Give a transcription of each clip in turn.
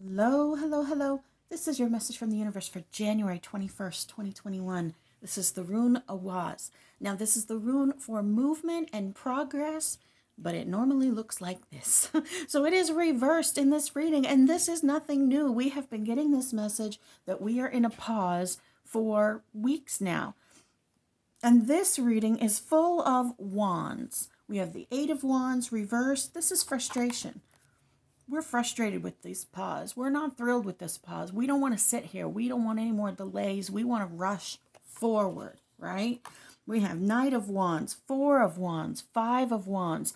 Hello, hello, hello. This is your message from the universe for January 21st, 2021. This is the rune Awaz. Now, this is the rune for movement and progress, but it normally looks like this. So it is reversed in this reading, and this is nothing new. We have been getting this message that we are in a pause for weeks now. And this reading is full of wands. We have the Eight of Wands reversed. This is frustration. We're frustrated with this pause. We're not thrilled with this pause. We don't want to sit here. We don't want any more delays. We want to rush forward, right? We have Knight of Wands, Four of Wands, Five of Wands,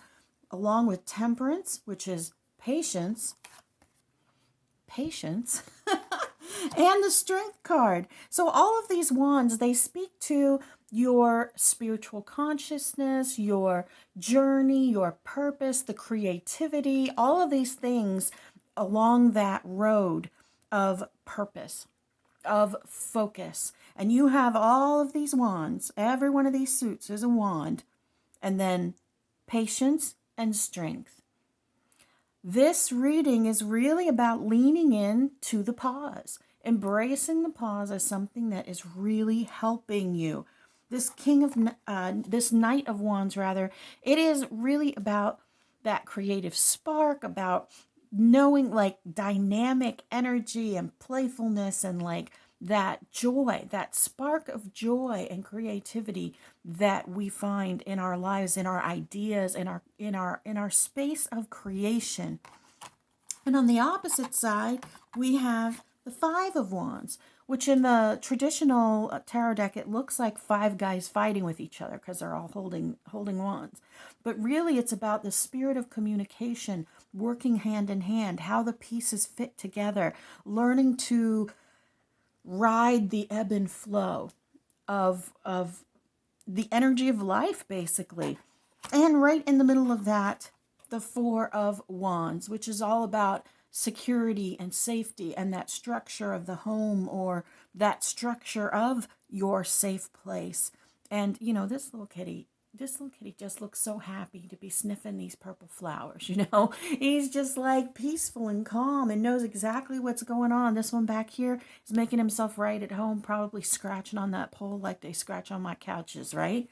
along with Temperance, which is patience, and the Strength card. So all of these wands, they speak to your spiritual consciousness, your journey, your purpose, the creativity, all of these things along that road of purpose, of focus. And you have all of these wands. Every one of these suits is a wand. And then patience and strength. This reading is really about leaning in to the pause, embracing the pause as something that is really helping you. This this Knight of Wands, rather, it is really about that creative spark, about knowing like dynamic energy and playfulness and like that joy, that spark of joy and creativity that we find in our lives, in our ideas, in our space of creation. And on the opposite side, we have the Five of Wands, which in the traditional tarot deck, it looks like five guys fighting with each other because they're all holding wands. But really, it's about the spirit of communication, working hand in hand, how the pieces fit together, learning to ride the ebb and flow of the energy of life, basically. And right in the middle of that, the Four of Wands, which is all about security and safety and that structure of the home or that structure of your safe place. And, you know, this little kitty just looks so happy to be sniffing these purple flowers, you know. He's just like peaceful and calm and knows exactly what's going on. This one back here is making himself right at home, probably scratching on that pole like they scratch on my couches, right?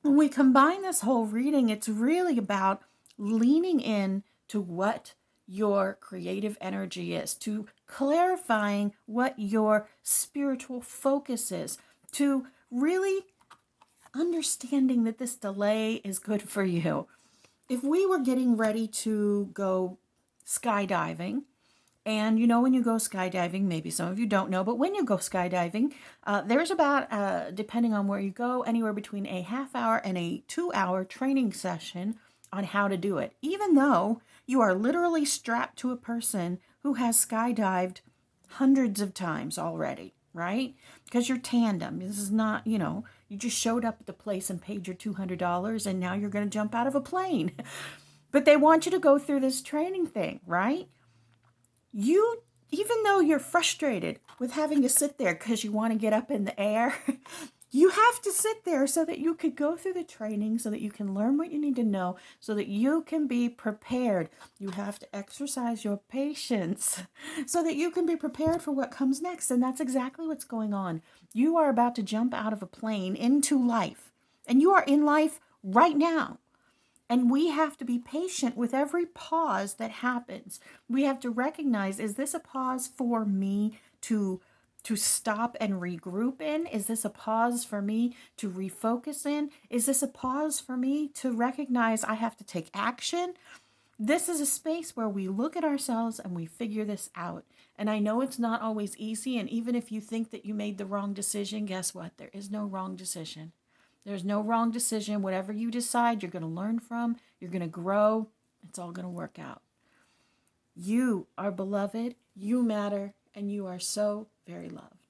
When we combine this whole reading, it's really about leaning in to what your creative energy is, to clarifying what your spiritual focus is, to really understanding that this delay is good for you. If we were getting ready to go skydiving, and you know, when you go skydiving, maybe some of you don't know, but when you go skydiving, there's about, depending on where you go, anywhere between a half-hour and a 2-hour training session on how to do it, even though you are literally strapped to a person who has skydived hundreds of times already, right? Because you're tandem. This is not, you know, you just showed up at the place and paid your $200 and now you're going to jump out of a plane. But they want you to go through this training thing, right? You, even though you're frustrated with having to sit there because you want to get up in the air, you have to sit there so that you could go through the training, so that you can learn what you need to know, so that you can be prepared. You have to exercise your patience so that you can be prepared for what comes next. And that's exactly what's going on. You are about to jump out of a plane into life, and you are in life right now. And we have to be patient with every pause that happens. We have to recognize, is this a pause for me to stop and regroup in? Is this a pause for me to refocus in? Is this a pause for me to recognize I have to take action? This is a space where we look at ourselves and we figure this out. And I know it's not always easy. And even if you think that you made the wrong decision, guess what? There is no wrong decision. There's no wrong decision. Whatever you decide, you're going to learn from, you're going to grow. It's all going to work out. You are beloved, you matter, and you are so very loved.